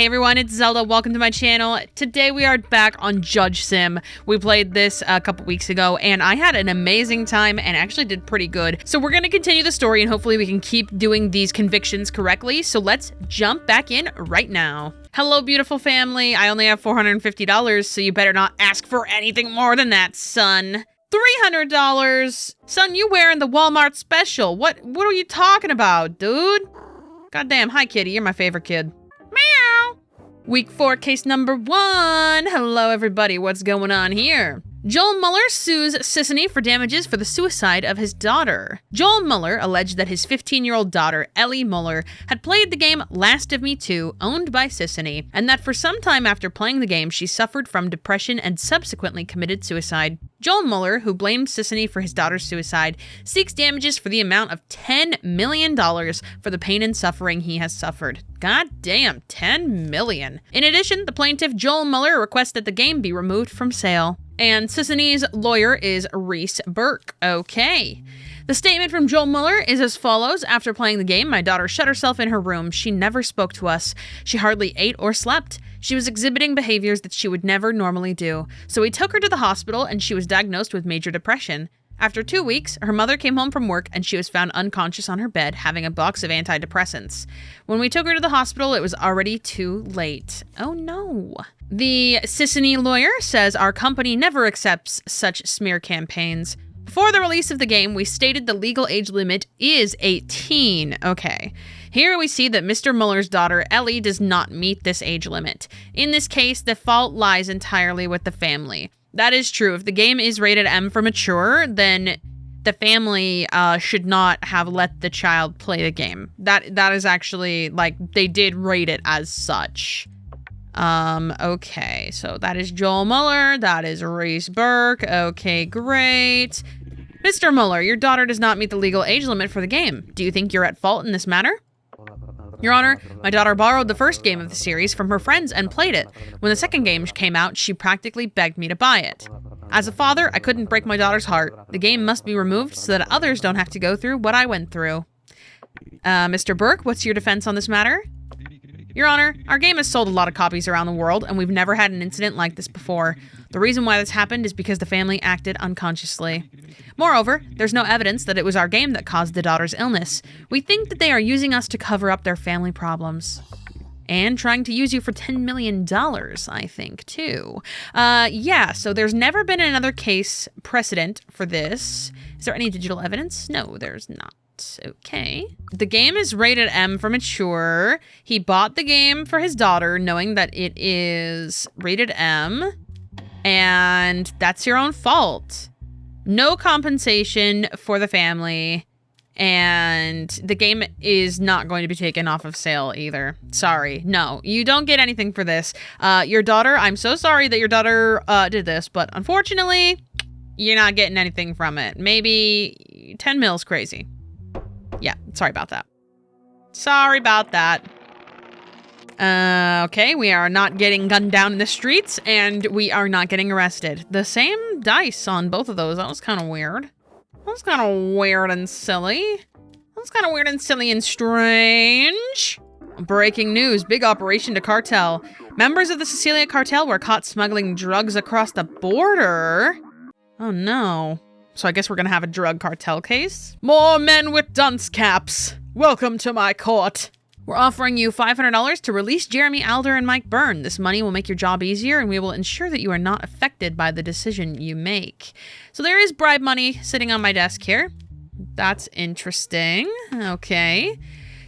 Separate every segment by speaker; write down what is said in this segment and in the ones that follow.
Speaker 1: Hey everyone, it's Zelda. Welcome to my channel. Today we are back on judgesim. We played this a couple weeks ago and I had an amazing time and actually did pretty good. So we're going to continue the story and hopefully we can keep doing these convictions correctly. So let's jump back in right now. Hello, beautiful family. I only have $450, so you better not ask for anything more than that, son. $300? Son, you wearing the Walmart special. What are you talking about, dude? Goddamn, hi kitty, you're my favorite kid. Meow. Week 4, case number 1. Hello, everybody. What's going on here? Joel Muller sues Sissany for damages for the suicide of his daughter. Joel Muller alleged that his 15-year-old daughter, Ellie Muller, had played the game Last of Me 2, owned by Sissany, and that for some time after playing the game, she suffered from depression and subsequently committed suicide. Joel Muller, who blamed Sissany for his daughter's suicide, seeks damages for the amount of $10 million for the pain and suffering he has suffered. God damn, $10 million. In addition, the plaintiff, Joel Muller, requests that the game be removed from sale. And Sissany's lawyer is Reese Burke. Okay. The statement from Joel Muller is as follows. After playing the game, my daughter shut herself in her room. She never spoke to us. She hardly ate or slept. She was exhibiting behaviors that she would never normally do. So we took her to the hospital and she was diagnosed with major depression. After 2 weeks, her mother came home from work and she was found unconscious on her bed, having a box of antidepressants. When we took her to the hospital, it was already too late. Oh no. The Sissany lawyer says our company never accepts such smear campaigns. Before the release of the game, we stated the legal age limit is 18. Okay. Here we see that Mr. Muller's daughter, Ellie, does not meet this age limit. In this case, the fault lies entirely with the family. That is true. If the game is rated M for mature, then the family should not have let the child play the game. That is actually, like, they did rate it as such. Okay, so that is Joel Muller, that is Reese Burke. Okay, great. Mr. Muller, your daughter does not meet the legal age limit for the game. Do you think you're at fault in this matter? Your Honor, my daughter borrowed the first game of the series from her friends and played it. When the second game came out, she practically begged me to buy it. As a father, I couldn't break my daughter's heart. The game must be removed so that others don't have to go through what I went through. Mr. Burke, what's your defense on this matter? Your Honor, our game has sold a lot of copies around the world, and we've never had an incident like this before. The reason why this happened is because the family acted unconsciously. Moreover, there's no evidence that it was our game that caused the daughter's illness. We think that they are using us to cover up their family problems. And trying to use you for $10 million, I think, too. Yeah, so there's never been another case precedent for this. Is there any digital evidence? No, there's not. Okay. The game is rated M for mature. He bought the game for his daughter knowing that it is rated M. And that's your own fault. No compensation for the family. And the game is not going to be taken off of sale either. Sorry. No, you don't get anything for this. Your daughter, I'm so sorry that your daughter did this, but unfortunately, you're not getting anything from it. Maybe 10 mil's crazy. Yeah, sorry about that. Sorry about that. Okay, we are not getting gunned down in the streets, and we are not getting arrested. The same dice on both of those. That was kind of weird. That was kind of weird and silly. That was kind of weird and silly and strange. Breaking news. Big operation to cartel. Members of the Sicilia cartel were caught smuggling drugs across the border. Oh, no. So I guess we're gonna have a drug cartel case. More men with dunce caps. Welcome to my court. We're offering you $500 to release Jeremy Alder and Mike Byrne. This money will make your job easier and we will ensure that you are not affected by the decision you make. So there is bribe money sitting on my desk here. That's interesting. Okay.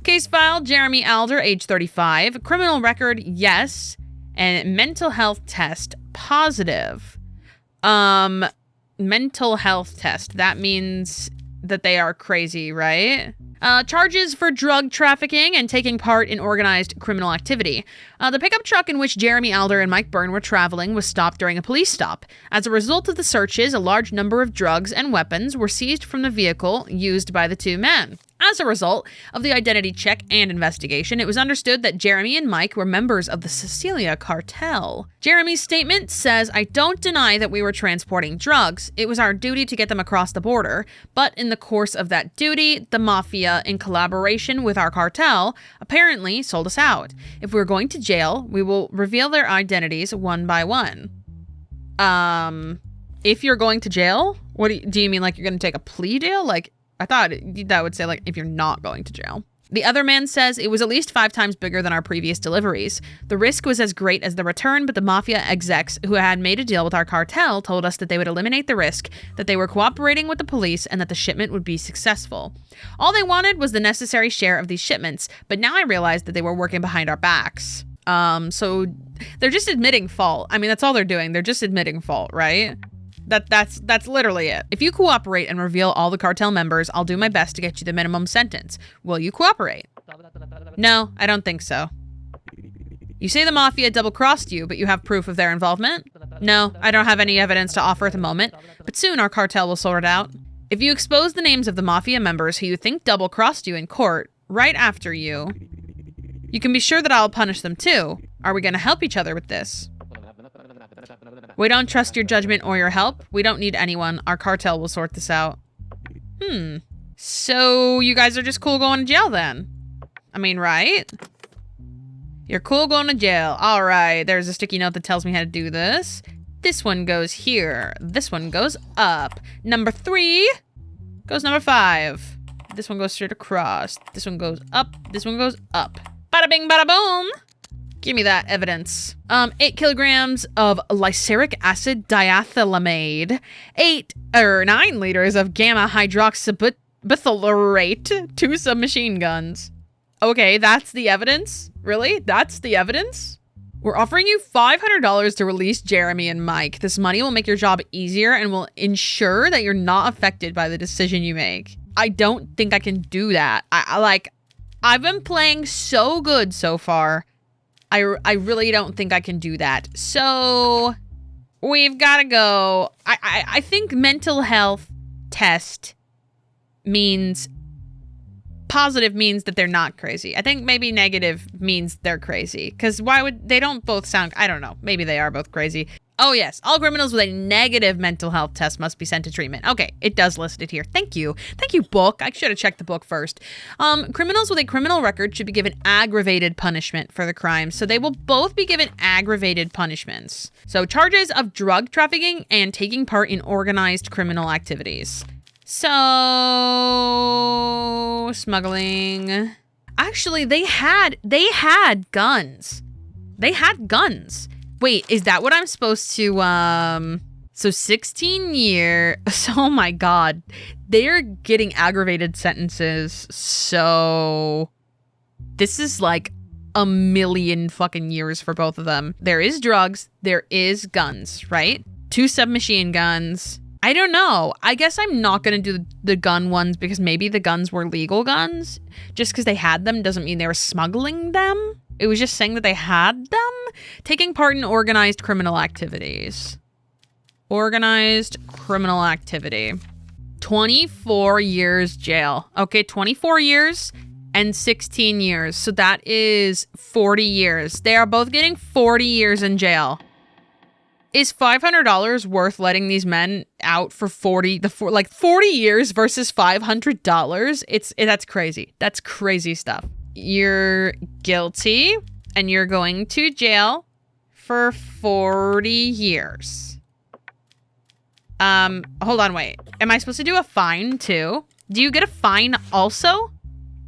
Speaker 1: Case file, Jeremy Alder, age 35. Criminal record, yes. And mental health test, positive. Mental health test. That means that they are crazy, right? Charges for drug trafficking and taking part in organized criminal activity. The pickup truck in which Jeremy Alder and Mike Byrne were traveling was stopped during a police stop. As a result of the searches, a large number of drugs and weapons were seized from the vehicle used by the two men. As a result of the identity check and investigation, it was understood that Jeremy and Mike were members of the Sicilia cartel. Jeremy's statement says, "I don't deny that we were transporting drugs. It was our duty to get them across the border. But in the course of that duty, the mafia, in collaboration with our cartel, apparently sold us out. If we're going to jail, we will reveal their identities one by one." If you're going to jail? What do you mean, like you're going to take a plea deal? Like, I thought that would say, like, if you're not going to jail. The other man says it was at least 5 times bigger than our previous deliveries. The risk was as great as the return, but the mafia execs who had made a deal with our cartel told us that they would eliminate the risk, that they were cooperating with the police, and that the shipment would be successful. All they wanted was the necessary share of these shipments, but now I realized that they were working behind our backs. So they're just admitting fault. I mean, that's all they're doing. They're just admitting fault, right? That's literally it. If you cooperate and reveal all the cartel members, I'll do my best to get you the minimum sentence. Will you cooperate? No, I don't think so. You say the mafia double-crossed you, but you have proof of their involvement? No, I don't have any evidence to offer at the moment, but soon our cartel will sort it out. If you expose the names of the mafia members who you think double-crossed you in court, right after you can be sure that I'll punish them too. Are we going to help each other with this? We don't trust your judgment or your help. We don't need anyone. Our cartel will sort this out. So you guys are just cool going to jail then? I mean, right? You're cool going to jail. All right. There's a sticky note that tells me how to do this. This one goes here. This one goes up. Number 3 goes number 5. This one goes straight across. This one goes up. This one goes up. Bada bing, bada boom. Give me that evidence. 8 kilograms of lyseric acid diethylamide, 9 liters of gamma hydroxybutyrate, 2 submachine guns. Okay, that's the evidence? Really? That's the evidence? We're offering you $500 to release Jeremy and Mike. This money will make your job easier and will ensure that you're not affected by the decision you make. I don't think I can do that. I've been playing so good so far. I really don't think I can do that. So we've got to go. I think mental health test means positive means that they're not crazy. I think maybe negative means they're crazy. Because why would they don't both sound, I don't know. Maybe they are both crazy. Oh yes, all criminals with a negative mental health test must be sent to treatment. Okay, it does list it here. Thank you. Thank you, book. I should have checked the book first. Criminals with a criminal record should be given aggravated punishment for the crime. So they will both be given aggravated punishments. So charges of drug trafficking and taking part in organized criminal activities. So smuggling. Actually, they had guns. They had guns. Wait, is that what I'm supposed to, so 16 years, oh my God, they're getting aggravated sentences, so this is like a million fucking years for both of them. There is drugs, there is guns, right? 2 submachine guns. I don't know. I guess I'm not going to do the gun ones because maybe the guns were legal guns. Just because they had them doesn't mean they were smuggling them. It was just saying that they had them. Taking part in organized criminal activities. Organized criminal activity. 24 years jail. Okay, 24 years and 16 years. So that is 40 years. They are both getting 40 years in jail. Is $500 worth letting these men out for 40 years versus $500? That's crazy. That's crazy stuff. You're guilty and you're going to jail for 40 years. Hold on, wait. Am I supposed to do a fine too? Do you get a fine also?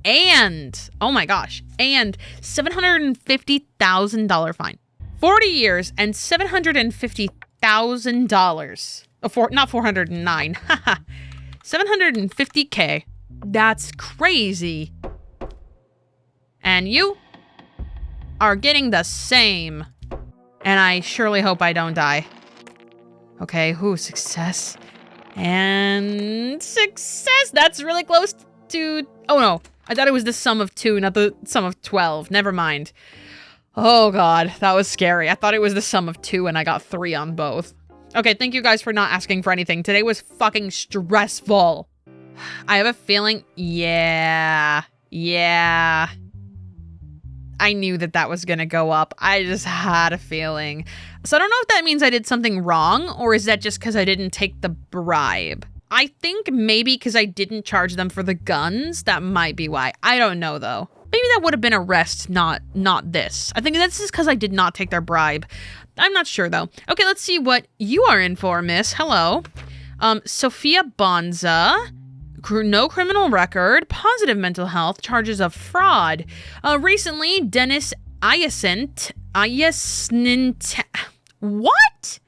Speaker 1: And, oh my gosh, and $750,000 fine. 40 years and $750,000. Not 409. Haha. 750K. That's crazy. And you are getting the same. And I surely hope I don't die. Okay, success. And success. That's really close to... Oh no, I thought it was the sum of 2, not the sum of 12. Never mind. Oh God, that was scary. I thought it was the sum of 2 and I got 3 on both. Okay, thank you guys for not asking for anything. Today was fucking stressful. I have a feeling, yeah. I knew that was going to go up. I just had a feeling. So I don't know if that means I did something wrong, or is that just because I didn't take the bribe? I think maybe because I didn't charge them for the guns. That might be why. I don't know, though. Maybe that would have been arrest, not this. I think that's just because I did not take their bribe. I'm not sure, though. Okay, let's see what you are in for, miss. Hello. Sophia Bonza. No criminal record, positive mental health, charges of fraud. Recently, Dennis what?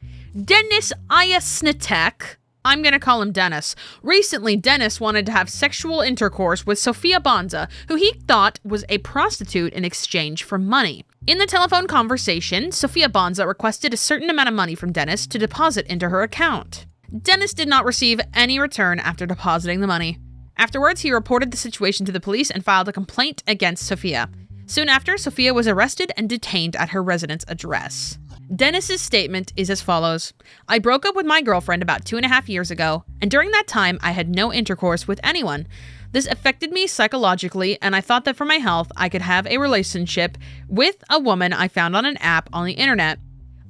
Speaker 1: Dennis Iasnitek. I'm going to call him Dennis. Recently, Dennis wanted to have sexual intercourse with Sophia Bonza, who he thought was a prostitute in exchange for money. In the telephone conversation, Sophia Bonza requested a certain amount of money from Dennis to deposit into her account. Dennis did not receive any return after depositing the money. Afterwards, he reported the situation to the police and filed a complaint against Sophia. Soon after, Sophia was arrested and detained at her residence address. Dennis's statement is as follows. I broke up with my girlfriend about 2.5 years ago, and during that time, I had no intercourse with anyone. This affected me psychologically, and I thought that for my health, I could have a relationship with a woman I found on an app on the internet.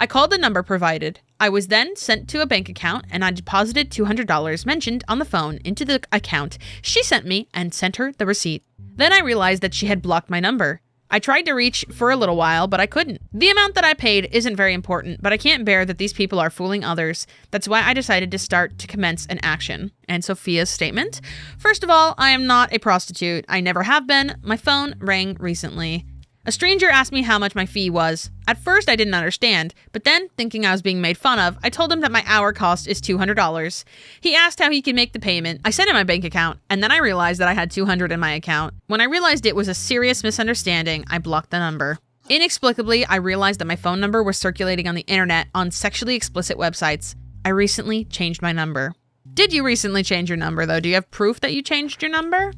Speaker 1: I called the number provided. I was then sent to a bank account, and I deposited $200 mentioned on the phone into the account she sent me and sent her the receipt. Then I realized that she had blocked my number. I tried to reach for a little while, but I couldn't. The amount that I paid isn't very important, but I can't bear that these people are fooling others. That's why I decided to commence an action. And Sophia's statement. First of all, I am not a prostitute. I never have been. My phone rang recently. A stranger asked me how much my fee was. At first, I didn't understand, but then, thinking I was being made fun of, I told him that my hour cost is $200. He asked how he could make the payment. I sent him my bank account, and then I realized that I had $200 in my account. When I realized it was a serious misunderstanding, I blocked the number. Inexplicably, I realized that my phone number was circulating on the internet on sexually explicit websites. I recently changed my number. Did you recently change your number, though? Do you have proof that you changed your number?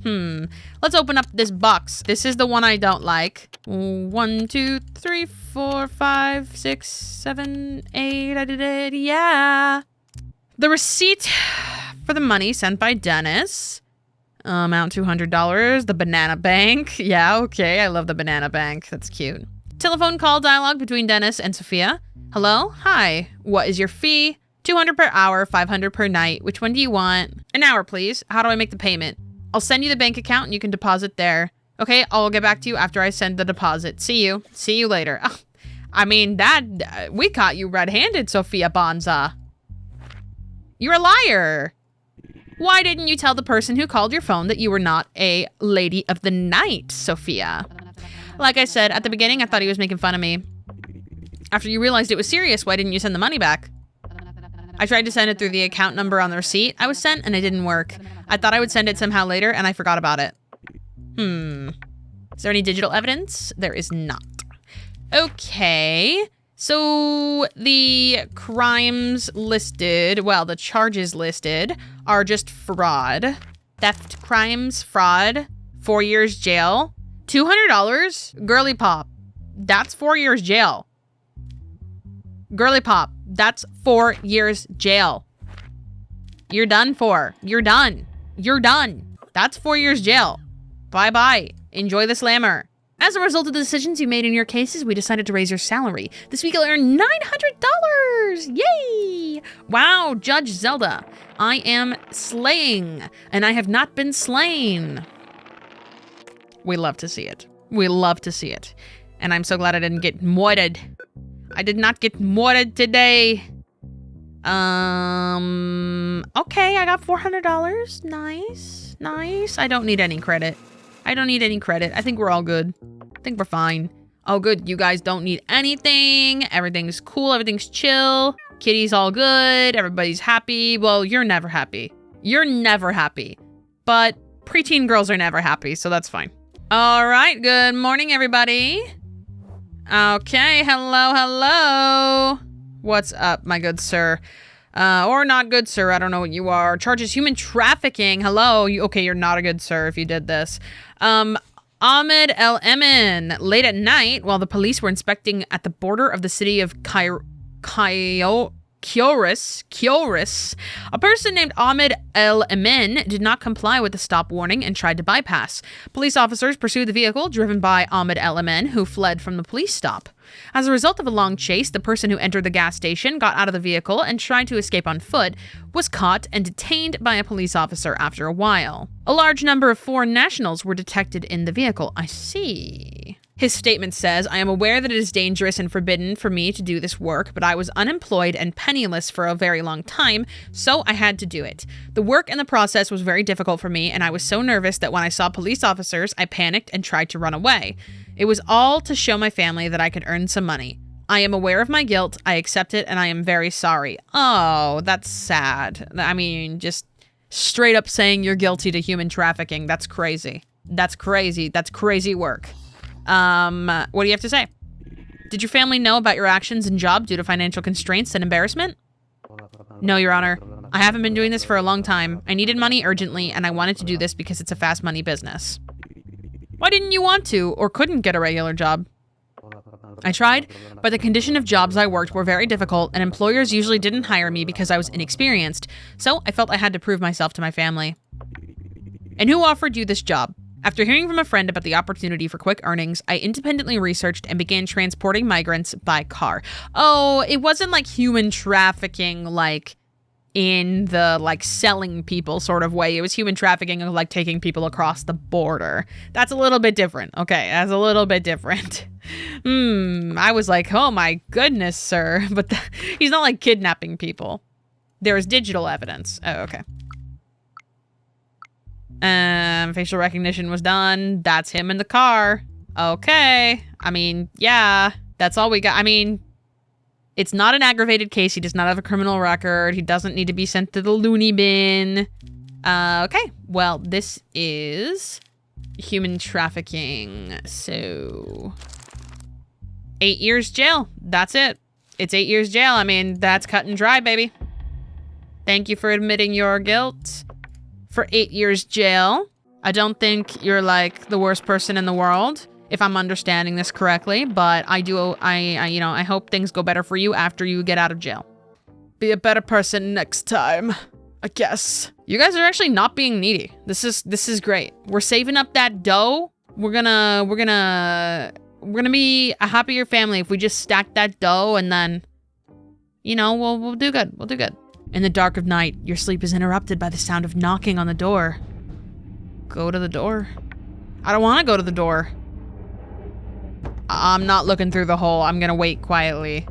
Speaker 1: Let's open up this box. This is the one I don't like. 1, 2, 3, 4, 5, 6, 7, 8. I did it. Yeah. The receipt for the money sent by Dennis. Amount $200. The banana bank. Yeah, okay. I love the banana bank. That's cute. Telephone call dialogue between Dennis and Sophia. Hello? Hi. What is your fee? $200 per hour, $500 per night. Which one do you want? An hour, please. How do I make the payment? I'll send you the bank account and you can deposit there. Okay, I'll get back to you after I send the deposit. See you. See you later. I mean, we caught you red-handed, Sophia Bonza. You're a liar. Why didn't you tell the person who called your phone that you were not a lady of the night, Sophia? Like I said, at the beginning, I thought he was making fun of me. After you realized it was serious, why didn't you send the money back? I tried to send it through the account number on the receipt I was sent, and it didn't work. I thought I would send it somehow later, and I forgot about it. Is there any digital evidence? There is not. Okay. So the crimes listed, well, the charges listed are just fraud. Theft crimes, fraud, 4 years jail, $200, girly pop. That's 4 years jail. Girly pop. That's 4 years jail. You're done for. You're done. You're done. That's 4 years jail. Bye-bye. Enjoy the slammer. As a result of the decisions you made in your cases, we decided to raise your salary. This week you'll earn $900! Yay! Wow, Judge Zelda. I am slaying, and I have not been slain. We love to see it. We love to see it. And I'm so glad I didn't get morted. I did not get morted today. Okay, I got $400. Nice, nice. I don't need any credit. I don't need any credit. I think we're all good. I think we're fine. Oh, good. You guys don't need anything. Everything's cool. Everything's chill. Kitty's all good. Everybody's happy. Well, you're never happy. You're never happy. But preteen girls are never happy, so that's fine. All right. Good morning, everybody. Okay, hello. What's up, my good sir? Or not good sir, I don't know what you are. Charges human trafficking. Hello, okay, you're not a good sir if you did this. Ahmed El Emin, late at night, while the police were inspecting at the border of the city of Curious. A person named Ahmed El Amin did not comply with the stop warning and tried to bypass. Police officers pursued the vehicle driven by Ahmed El Amin, who fled from the police stop. As a result of a long chase, the person who entered the gas station, got out of the vehicle, and tried to escape on foot, was caught and detained by a police officer after a while. A large number of foreign nationals were detected in the vehicle. I see. His statement says, I am aware that it is dangerous and forbidden for me to do this work, but I was unemployed and penniless for a very long time, so I had to do it. The work and the process was very difficult for me, and I was so nervous that when I saw police officers, I panicked and tried to run away. It was all to show my family that I could earn some money. I am aware of my guilt, I accept it, and I am very sorry. Oh, that's sad. I mean, just straight up saying you're guilty to human trafficking. That's crazy. That's crazy. That's crazy work. What do you have to say? Did your family know about your actions and job due to financial constraints and embarrassment? No, Your Honor. I haven't been doing this for a long time. I needed money urgently, and I wanted to do this because it's a fast money business. Why didn't you want to or couldn't get a regular job? I tried, but the condition of jobs I worked were very difficult, and employers usually didn't hire me because I was inexperienced, so I felt I had to prove myself to my family. And who offered you this job? After hearing from a friend about the opportunity for quick earnings, I independently researched and began transporting migrants by car. Oh, it wasn't like human trafficking, like in the like selling people sort of way. It was human trafficking of like taking people across the border. That's a little bit different. Okay, that's a little bit different. I was like, oh my goodness, sir. But he's not like kidnapping people. There is digital evidence. Oh, okay. Facial recognition was done. That's him in the car. Okay. I mean, yeah, that's all we got. I mean, it's not an aggravated case. He does not have a criminal record. He doesn't need to be sent to the loony bin. Okay. Well, this is human trafficking. So 8 years jail. That's it. It's 8 years jail. I mean, that's cut and dry, baby. Thank you for admitting your guilt. For 8 years jail. I don't think you're like the worst person in the world, if I'm understanding this correctly, but I hope things go better for you after you get out of jail. Be a better person next time, I guess. You guys are actually not being needy. This is great. We're saving up that dough. We're gonna be a happier family if we just stack that dough and then, we'll do good. We'll do good. In the dark of night, your sleep is interrupted by the sound of knocking on the door. Go to the door. I don't want to go to the door. I'm not looking through the hole. I'm gonna wait quietly.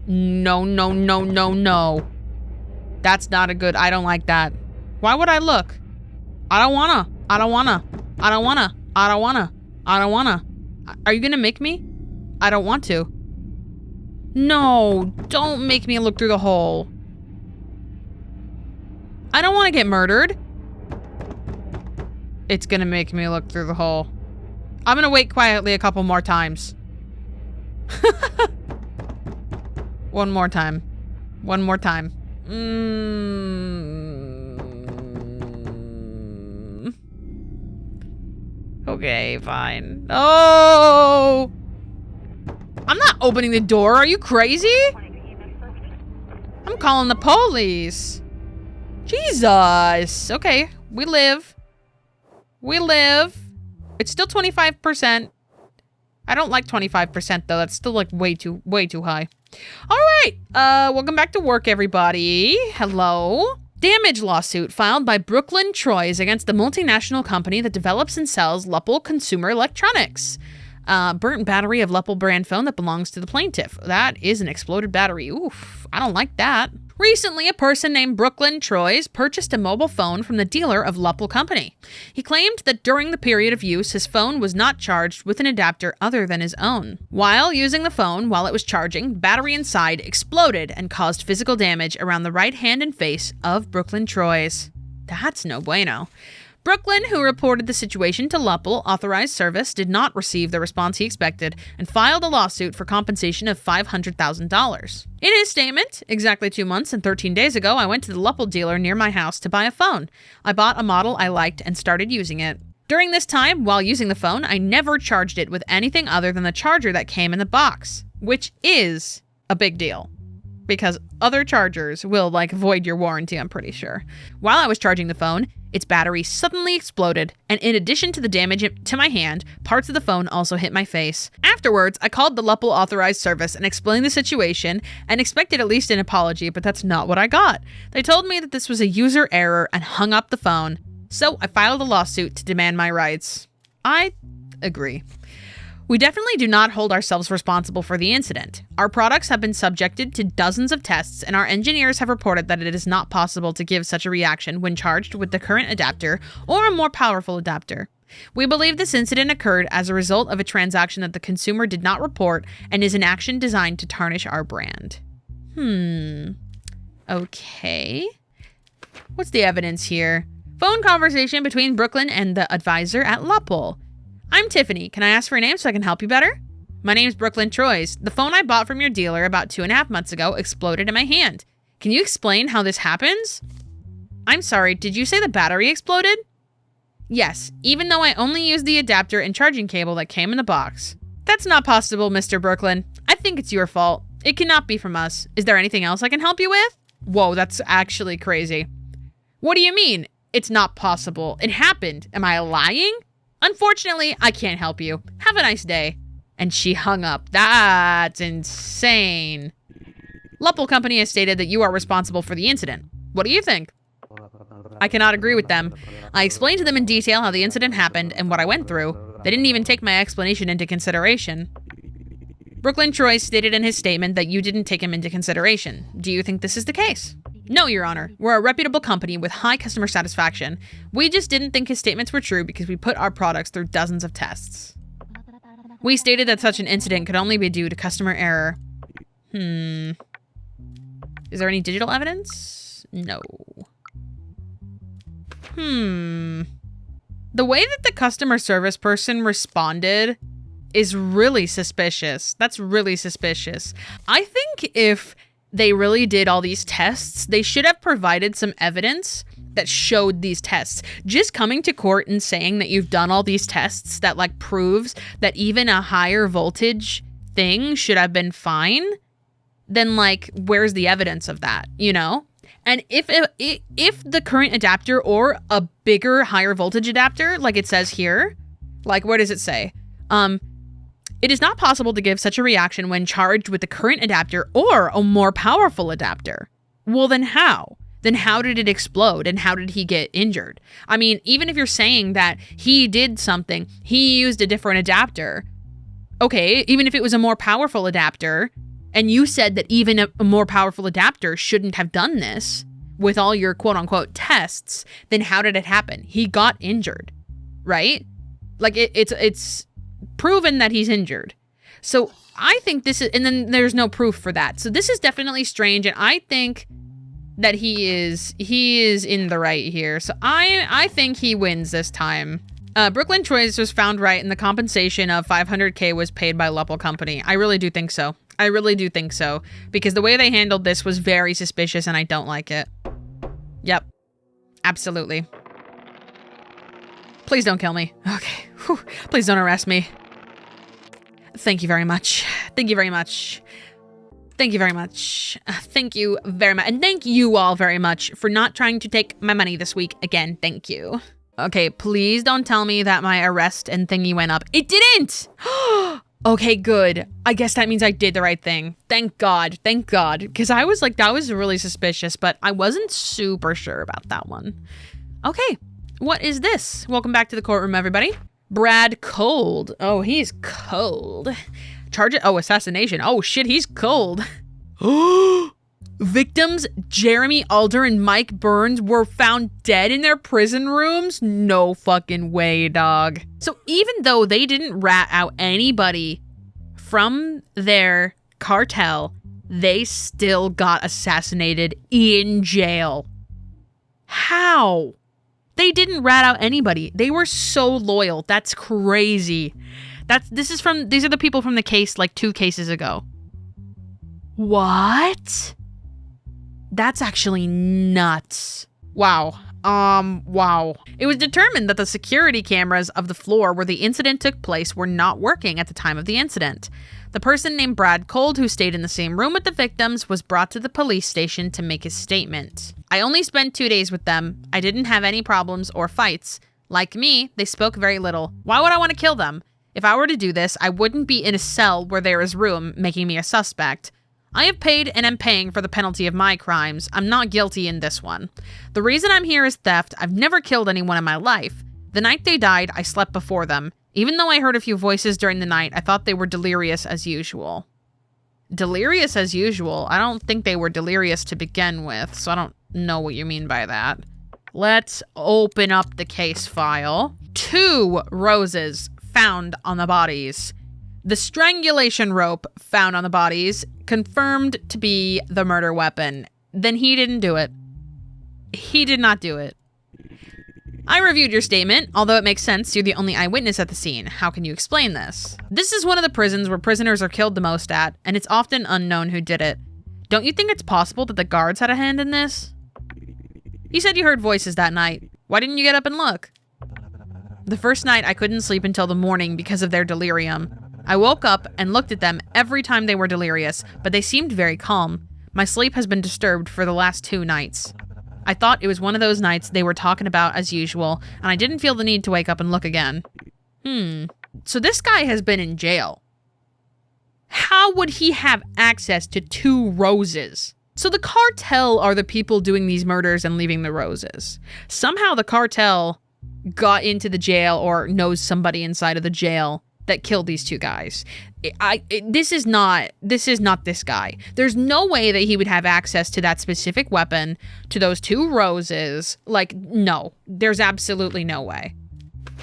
Speaker 1: No. That's not a good... I don't like that. Why would I look? I don't wanna. Are you gonna make me? I don't want to. No, don't make me look through the hole. I don't want to get murdered. It's gonna make me look through the hole. I'm gonna wait quietly a couple more times. One more time. Okay, fine. Oh! I'm not opening the door. Are you crazy? I'm calling the police. Jesus. Okay, we live. It's still 25%. I don't like 25% though. That's still like way too high. All right. Welcome back to work, everybody. Hello. Damage lawsuit filed by Brooklyn Troyes against the multinational company that develops and sells Lupple Consumer Electronics. Burnt battery of Lupple brand phone that belongs to the plaintiff. That is an exploded battery. Oof, I don't like that. Recently, a person named Brooklyn Troyes purchased a mobile phone from the dealer of Lupple Company. He claimed that during the period of use, his phone was not charged with an adapter other than his own. While using the phone while it was charging, battery inside exploded and caused physical damage around the right hand and face of Brooklyn Troyes. That's no bueno. Brooklyn, who reported the situation to Lupple Authorized Service, did not receive the response he expected and filed a lawsuit for compensation of $500,000. In his statement, exactly 2 months and 13 days ago, I went to the Lupple dealer near my house to buy a phone. I bought a model I liked and started using it. During this time, while using the phone, I never charged it with anything other than the charger that came in the box, which is a big deal. because other chargers will like void your warranty, I'm pretty sure. While I was charging the phone, its battery suddenly exploded, and in addition to the damage to my hand, parts of the phone also hit my face. Afterwards, I called the Lupple authorized service and explained the situation and expected at least an apology, but that's not what I got. They told me that this was a user error and hung up the phone. So I filed a lawsuit to demand my rights. I agree. We definitely do not hold ourselves responsible for the incident. Our products have been subjected to dozens of tests, and our engineers have reported that it is not possible to give such a reaction when charged with the current adapter or a more powerful adapter. We believe this incident occurred as a result of a transaction that the consumer did not report and is an action designed to tarnish our brand. Okay. What's the evidence here? Phone conversation between Brooklyn and the advisor at Lupple. I'm Tiffany. Can I ask for a name so I can help you better? My name's Brooklyn Troyes. The phone I bought from your dealer about 2.5 months ago exploded in my hand. Can you explain how this happens? I'm sorry, did you say the battery exploded? Yes, even though I only used the adapter and charging cable that came in the box. That's not possible, Mr. Brooklyn. I think it's your fault. It cannot be from us. Is there anything else I can help you with? Whoa, that's actually crazy. What do you mean? It's not possible. It happened. Am I lying? Unfortunately, I can't help you. Have a nice day. And she hung up. That's insane. Lupple Company has stated that you are responsible for the incident. What do you think? I cannot agree with them. I explained to them in detail how the incident happened and what I went through. They didn't even take my explanation into consideration. Brooklyn Troyes stated in his statement that you didn't take him into consideration. Do you think this is the case? No, Your Honor. We're a reputable company with high customer satisfaction. We just didn't think his statements were true because we put our products through dozens of tests. We stated that such an incident could only be due to customer error. Is there any digital evidence? No. The way that the customer service person responded is really suspicious. That's really suspicious. I think if they really did all these tests, they should have provided some evidence that showed these tests. Just coming to court and saying that you've done all these tests that like proves that even a higher voltage thing should have been fine, then like where's the evidence of that, you know? And if the current adapter or a bigger higher voltage adapter, like it says here, like what does it say? It is not possible to give such a reaction when charged with the current adapter or a more powerful adapter. Well, then how? Then how did it explode and how did he get injured? I mean, even if you're saying that he did something, he used a different adapter. Okay, even if it was a more powerful adapter, and you said that even a more powerful adapter shouldn't have done this with all your quote unquote tests, then how did it happen? He got injured, right? Like it's proven that he's injured. So I think this is, and then there's no proof for that. So this is definitely strange. And I think that he is in the right here. So I think he wins this time. Brooklyn Troyes was found right and the compensation of $500K was paid by Lupple Company. I really do think so. I really do think so. Because the way they handled this was very suspicious and I don't like it. Yep. Absolutely. Please don't kill me. Okay. Whew. Please don't arrest me. Thank you very much. Thank you very much. Thank you very much. Thank you very much. And thank you all very much for not trying to take my money this week. Again, thank you. Okay, please don't tell me that my arrest and thingy went up. It didn't! Okay, good. I guess that means I did the right thing. Thank God. Thank God. Because I was like, that was really suspicious, but I wasn't super sure about that one. Okay, what is this? Welcome back to the courtroom, everybody. Brad Cold. Oh, he's cold. Charge it. Oh, assassination. Oh, shit, he's cold. Victims Jeremy Alder and Mike Burns were found dead in their prison rooms? No fucking way, dog. So even though they didn't rat out anybody from their cartel, they still got assassinated in jail. How? They didn't rat out anybody. They were so loyal. That's crazy. These are the people from the case like 2 cases ago. What? That's actually nuts. Wow. Wow. It was determined that the security cameras of the floor where the incident took place were not working at the time of the incident. The person named Brad Cold, who stayed in the same room with the victims, was brought to the police station to make his statement. I only spent 2 days with them. I didn't have any problems or fights. Like me, they spoke very little. Why would I want to kill them? If I were to do this, I wouldn't be in a cell where there is room, making me a suspect. I have paid and am paying for the penalty of my crimes. I'm not guilty in this one. The reason I'm here is theft. I've never killed anyone in my life. The night they died, I slept before them. Even though I heard a few voices during the night, I thought they were delirious as usual. Delirious as usual? I don't think they were delirious to begin with, so I don't know what you mean by that. Let's open up the case file. 2 roses found on the bodies. The strangulation rope found on the bodies confirmed to be the murder weapon. Then he didn't do it. He did not do it. I reviewed your statement. Although it makes sense, you're the only eyewitness at the scene. How can you explain this? This is one of the prisons where prisoners are killed the most at, and it's often unknown who did it. Don't you think it's possible that the guards had a hand in this? You said you heard voices that night. Why didn't you get up and look? The first night, I couldn't sleep until the morning because of their delirium. I woke up and looked at them every time they were delirious, but they seemed very calm. My sleep has been disturbed for the last 2 nights. I thought it was one of those nights they were talking about as usual, and I didn't feel the need to wake up and look again. So this guy has been in jail. How would he have access to 2 roses? So the cartel are the people doing these murders and leaving the roses. Somehow the cartel got into the jail or knows somebody inside of the jail that killed these 2 guys. This is not this guy. There's no way that he would have access to that specific weapon, to those 2 roses. Like, no. There's absolutely no way.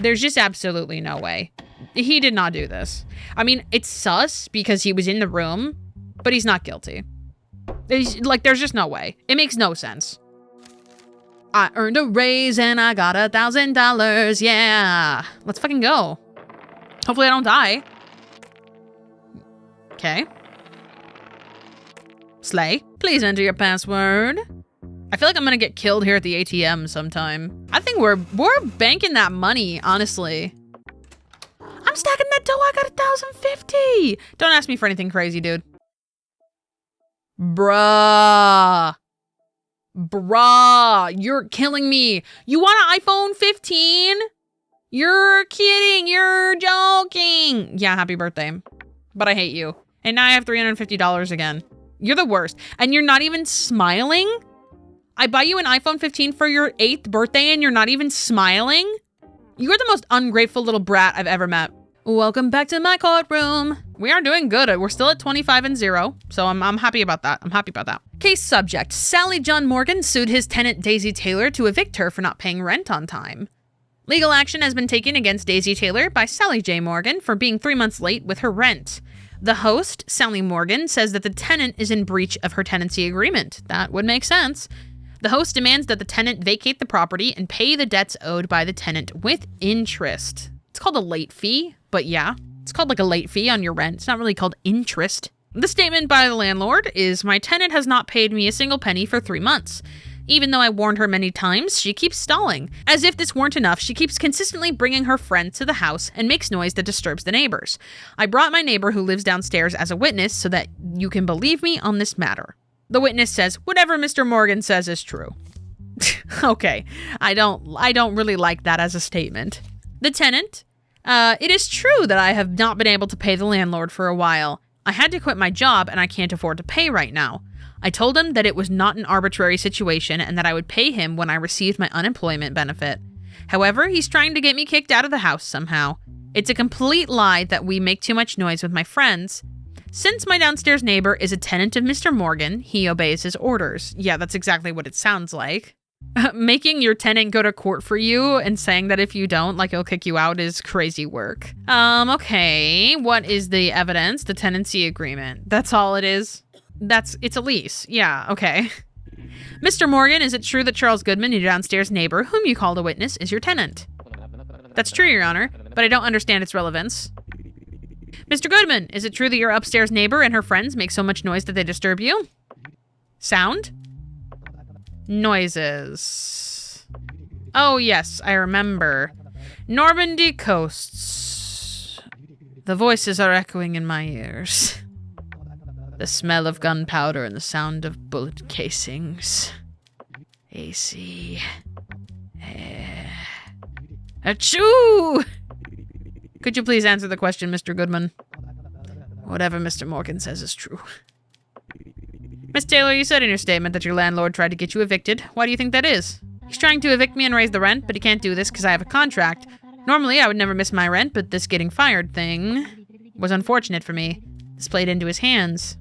Speaker 1: There's just absolutely no way. He did not do this. I mean, it's sus because he was in the room, but he's not guilty. There's just no way. It makes no sense. I earned a raise and I got $1,000. Yeah. Let's fucking go. Hopefully I don't die. Okay. Slay. Please enter your password. I feel like I'm gonna get killed here at the ATM sometime. I think we're banking that money, honestly. I'm stacking that dough. I got 1,050. Don't ask me for anything crazy, dude. Bruh. Bruh. You're killing me. You want an iPhone 15? You're kidding. You're joking. Yeah, happy birthday. But I hate you. And now I have $350 again. You're the worst. And you're not even smiling? I buy you an iPhone 15 for your 8th birthday and you're not even smiling? You're the most ungrateful little brat I've ever met. Welcome back to my courtroom. We are doing good. We're still at 25-0. So I'm happy about that. I'm happy about that. Case subject. Sally John Morgan sued his tenant Daisy Taylor to evict her for not paying rent on time. Legal action has been taken against Daisy Taylor by Sally J. Morgan for being 3 months late with her rent. The host, Sally Morgan, says that the tenant is in breach of her tenancy agreement. That would make sense. The host demands that the tenant vacate the property and pay the debts owed by the tenant with interest. It's called a late fee, but yeah, it's called like a late fee on your rent. It's not really called interest. The statement by the landlord is, my tenant has not paid me a single penny for 3 months. Even though I warned her many times, she keeps stalling. As if this weren't enough, she keeps consistently bringing her friend to the house and makes noise that disturbs the neighbors. I brought my neighbor who lives downstairs as a witness so that you can believe me on this matter. The witness says, whatever Mr. Morgan says is true. Okay, I don't really like that as a statement. The tenant, it is true that I have not been able to pay the landlord for a while. I had to quit my job and I can't afford to pay right now. I told him that it was not an arbitrary situation and that I would pay him when I received my unemployment benefit. However, he's trying to get me kicked out of the house somehow. It's a complete lie that we make too much noise with my friends. Since my downstairs neighbor is a tenant of Mr. Morgan, he obeys his orders. Yeah, that's exactly what it sounds like. Making your tenant go to court for you and saying that if you don't, like, he'll kick you out is crazy work. Okay. What is the evidence? The tenancy agreement. That's all it is? It's a lease. Yeah, okay. Mr. Morgan, is it true that Charles Goodman, your downstairs neighbor, whom you called a witness, is your tenant? That's true, Your Honor, but I don't understand its relevance. Mr. Goodman, is it true that your upstairs neighbor and her friends make so much noise that they disturb you? Sound? Noises. Oh, yes, I remember. Normandy coasts. The voices are echoing in my ears. The smell of gunpowder and the sound of bullet casings. AC. Achoo! Could you please answer the question, Mr. Goodman? Whatever Mr. Morgan says is true. Miss Taylor, you said in your statement that your landlord tried to get you evicted. Why do you think that is? He's trying to evict me and raise the rent, but he can't do this because I have a contract. Normally, I would never miss my rent, but this getting fired thing was unfortunate for me. This played into his hands.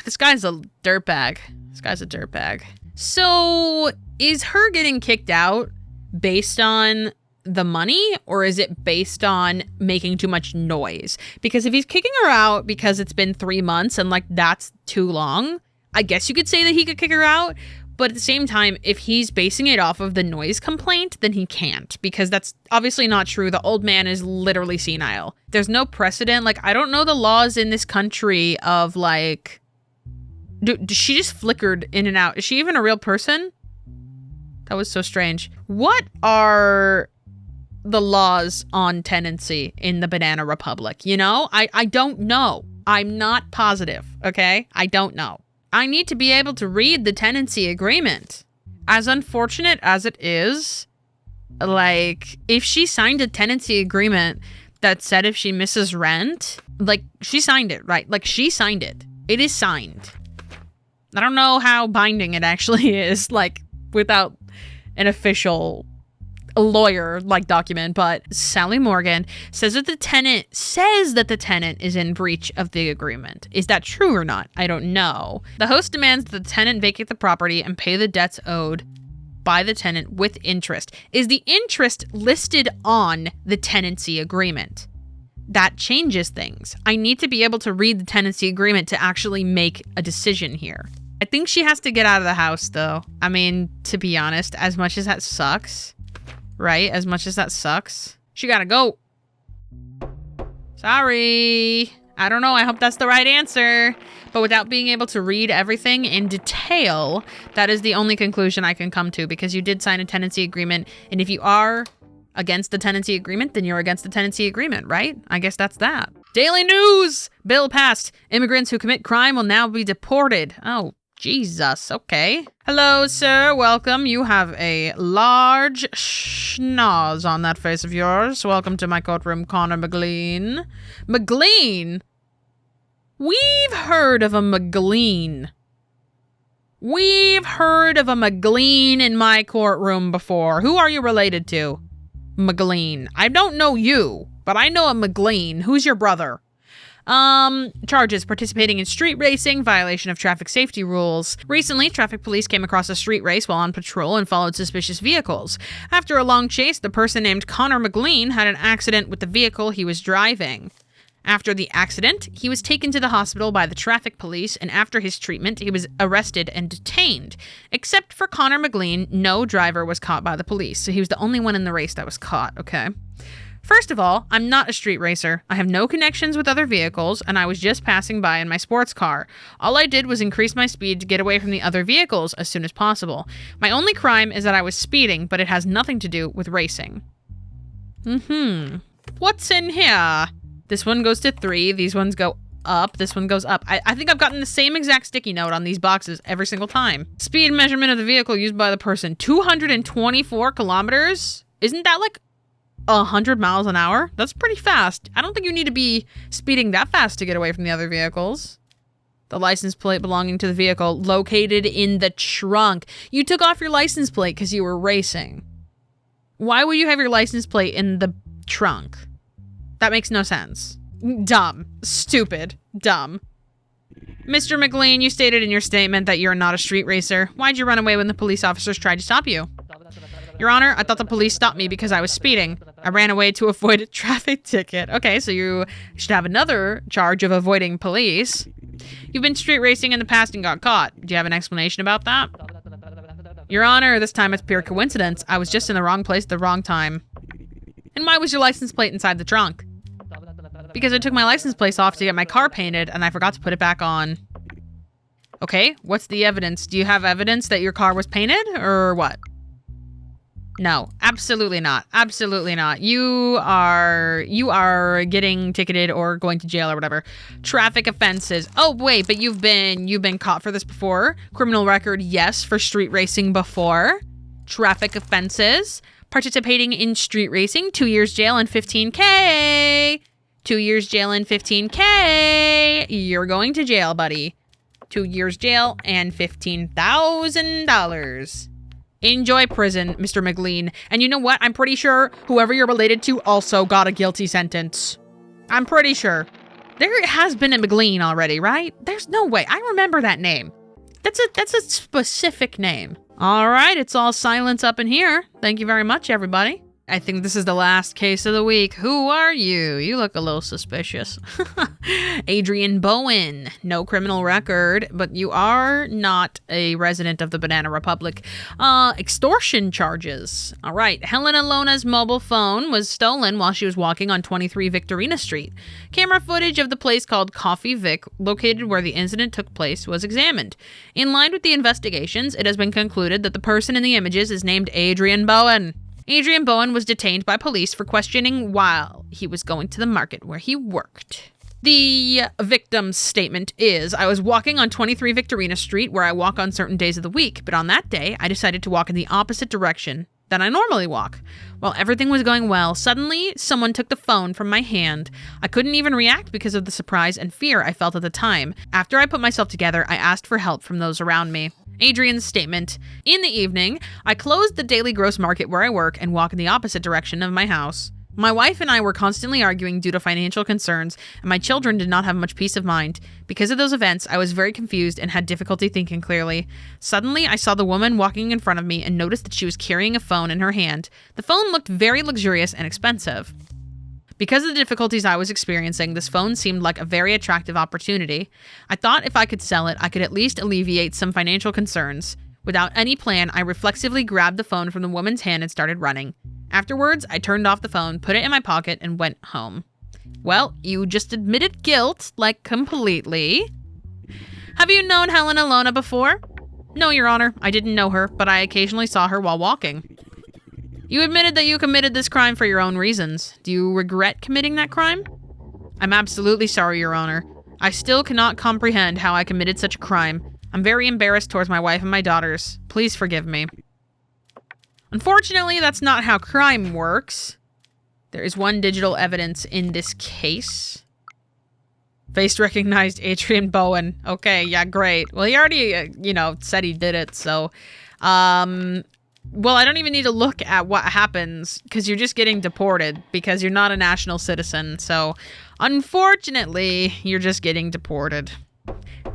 Speaker 1: This guy's a dirtbag. This guy's a dirtbag. So, is her getting kicked out based on the money, or is it based on making too much noise? Because if he's kicking her out because it's been 3 months and, like, that's too long, I guess you could say that he could kick her out. But at the same time, if he's basing it off of the noise complaint, then he can't, because that's obviously not true. The old man is literally senile. There's no precedent. Like, I don't know the laws in this country of, like... she just flickered in and out. Is she even a real person? That was so strange. What are the laws on tenancy in the Banana Republic? You know? I don't know. I'm not positive, okay? I don't know. I need to be able to read the tenancy agreement. As unfortunate as it is, like, if she signed a tenancy agreement that said if she misses rent, like, she signed it, right? Like, she signed it. It is signed. I don't know how binding it actually is, like, without an official lawyer-like document, but Sally Morgan says that the tenant is in breach of the agreement. Is that true or not? I don't know. The host demands that the tenant vacate the property and pay the debts owed by the tenant with interest. Is the interest listed on the tenancy agreement? That changes things. I need to be able to read the tenancy agreement to actually make a decision here. I think she has to get out of the house, though. I mean, to be honest, as much as that sucks, right? As much as that sucks, she gotta go. Sorry. I don't know. I hope that's the right answer. But without being able to read everything in detail, that is the only conclusion I can come to, because you did sign a tenancy agreement. And if you are against the tenancy agreement, then you're against the tenancy agreement, right? I guess that's that. Daily news! Bill passed. Immigrants who commit crime will now be deported. Oh, Jesus. Okay. Hello, sir. Welcome. You have a large schnoz on that face of yours. Welcome to my courtroom, Connor McLean. McLean? We've heard of a McLean. We've heard of a McLean in my courtroom before. Who are you related to? McLean. I don't know you, but I know a McLean. Who's your brother? Charges: participating in street racing, violation of traffic safety rules. Recently, traffic police came across a street race while on patrol and followed suspicious vehicles. After a long chase, the person named Connor McLean had an accident with the vehicle he was driving. After the accident, he was taken to the hospital by the traffic police, and after his treatment, he was arrested and detained. Except for Connor McLean, no driver was caught by the police, so he was the only one in the race that was caught, okay? First of all, I'm not a street racer. I have no connections with other vehicles, and I was just passing by in my sports car. All I did was increase my speed to get away from the other vehicles as soon as possible. My only crime is that I was speeding, but it has nothing to do with racing. What's in here? This one goes to 3. These ones go up. This one goes up. I think I've gotten the same exact sticky note on these boxes every single time. Speed measurement of the vehicle used by the person. 224 kilometers? Isn't that like 100 miles an hour? That's pretty fast. I don't think you need to be speeding that fast to get away from the other vehicles. The license plate belonging to the vehicle located in the trunk. You took off your license plate because you were racing. Why would you have your license plate in the trunk? That makes no sense. Dumb. Stupid. Dumb. Mr. McLean, you stated in your statement that you're not a street racer. Why'd you run away when the police officers tried to stop you? Your Honor, I thought the police stopped me because I was speeding. I ran away to avoid a traffic ticket. Okay, so you should have another charge of avoiding police. You've been street racing in the past and got caught. Do you have an explanation about that? Your Honor, this time it's pure coincidence. I was just in the wrong place at the wrong time. And why was your license plate inside the trunk? Because I took my license plate off to get my car painted and I forgot to put it back on. Okay, what's the evidence? Do you have evidence that your car was painted or what? No, absolutely not. Absolutely not. You are getting ticketed or going to jail or whatever. Traffic offenses. Oh, wait, but you've been caught for this before. Criminal record, yes, for street racing before. Traffic offenses. Participating in street racing, 2 years jail and $15K. 2 years jail and $15K. You're going to jail, buddy. 2 years jail and $15,000. Enjoy prison, Mr. McLean. And you know what? I'm pretty sure whoever you're related to also got a guilty sentence. I'm pretty sure. There has been a McLean already, right? There's no way. I remember that name. That's a specific name. All right, it's all silence up in here. Thank you very much, everybody. I think this is the last case of the week. Who are you? You look a little suspicious. Adrian Bowen. No criminal record, but you are not a resident of the Banana Republic. Extortion charges. All right. Helen Alona's mobile phone was stolen while she was walking on 23 Victorina Street. Camera footage of the place called Coffee Vic, located where the incident took place, was examined. In line with the investigations, it has been concluded that the person in the images is named Adrian Bowen. Adrian Bowen was detained by police for questioning while he was going to the market where he worked. The victim's statement is, I was walking on 23 Victorina Street where I walk on certain days of the week, but on that day, I decided to walk in the opposite direction than I normally walk. While everything was going well, suddenly someone took the phone from my hand. I couldn't even react because of the surprise and fear I felt at the time. After I put myself together, I asked for help from those around me. Adrian's statement, in the evening, I closed the daily gross market where I work and walk in the opposite direction of my house. My wife and I were constantly arguing due to financial concerns, and my children did not have much peace of mind. Because of those events, I was very confused and had difficulty thinking clearly. Suddenly, I saw the woman walking in front of me and noticed that she was carrying a phone in her hand. The phone looked very luxurious and expensive. Because of the difficulties I was experiencing, this phone seemed like a very attractive opportunity. I thought if I could sell it, I could at least alleviate some financial concerns. Without any plan, I reflexively grabbed the phone from the woman's hand and started running. Afterwards, I turned off the phone, put it in my pocket, and went home. Well, you just admitted guilt, like completely. Have you known Helen Alona before? No, Your Honor, I didn't know her, but I occasionally saw her while walking. You admitted that you committed this crime for your own reasons. Do you regret committing that crime? I'm absolutely sorry, Your Honor. I still cannot comprehend how I committed such a crime. I'm very embarrassed towards my wife and my daughters. Please forgive me. Unfortunately, that's not how crime works. There is one digital evidence in this case. Face recognized Adrian Bowen. Okay, yeah, great. Well, he already, said he did it, so... Well, I don't even need to look at what happens because you're just getting deported because you're not a national citizen. So, unfortunately, you're just getting deported.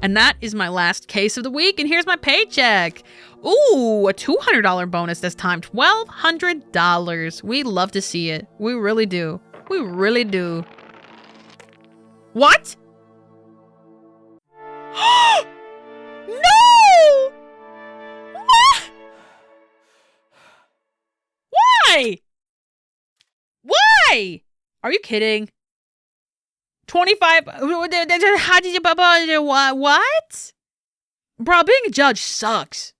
Speaker 1: And that is my last case of the week. And here's my paycheck. Ooh, a $200 bonus this time. $1,200. We love to see it. We really do. We really do. What? No! What? Why? Why? Are you kidding? 25. How did you, what? Bro, being a judge sucks.